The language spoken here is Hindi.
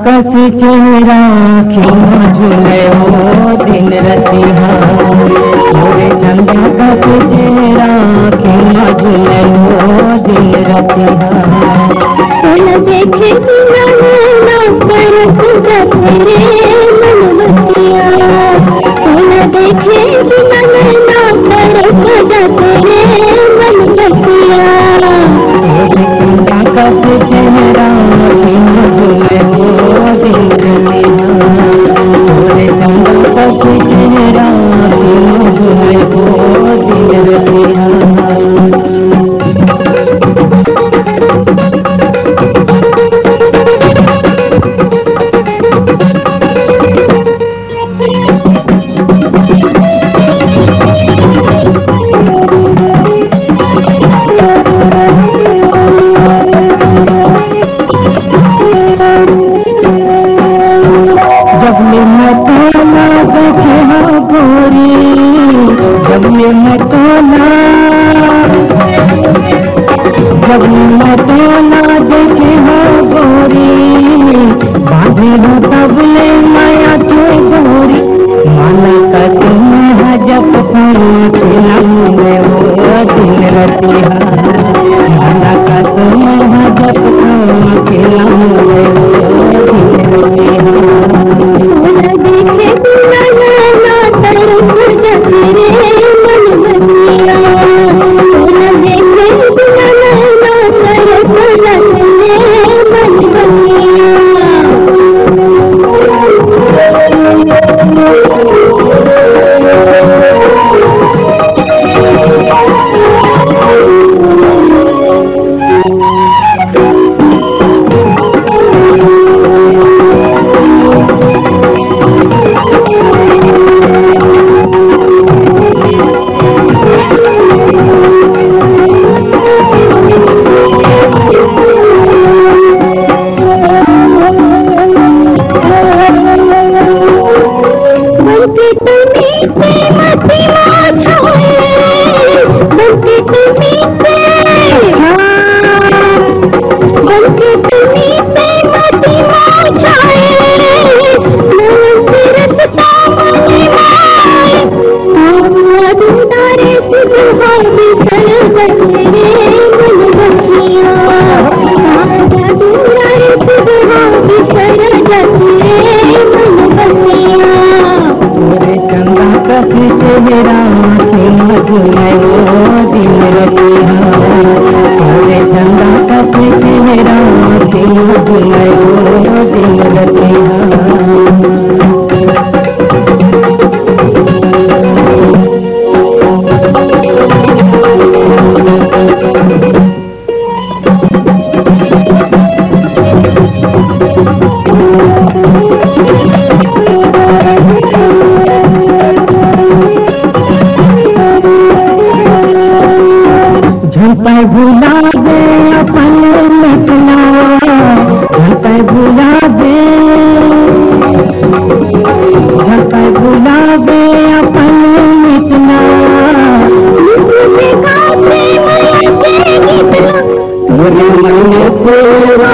कसी चेहरा खिमा झूले हो दिन रतिहा मोरे चंदा कसी चेहरा खिमा झूले हो दिन रतिहा सोना देखे बिना ना कर तेरे मन बसिया सोना देखे बिना ना कर तेरे मन बसिया मोरे चंदा कसी चेहरा खिमा झूले हो दिन रतिहा मोरे चंदा कसी चेहरा खिमा झूले हो दिन रतिहा जब मैं तो ना देखे हो गोरी बांधे हो तब ले माया के गोरी माना कसम है जब खिला में हो दिन रतिहा माना कसम है जब खिला में हो दिन रतिहा देखे बिना ना तरफ तेरे मन बसिया सोना देखे बिना ना तरफ तेरे मन बसिया कसी चेहरा खिमा झूले हो दिन रतिहा मोरे चंदा कसी चेहरा खिमा झूले हो दिन रतिहा झलता भुला दे अपन मिटना झलता भुला दे झलता भुला दे अपन मिटना तोरे मन पूरा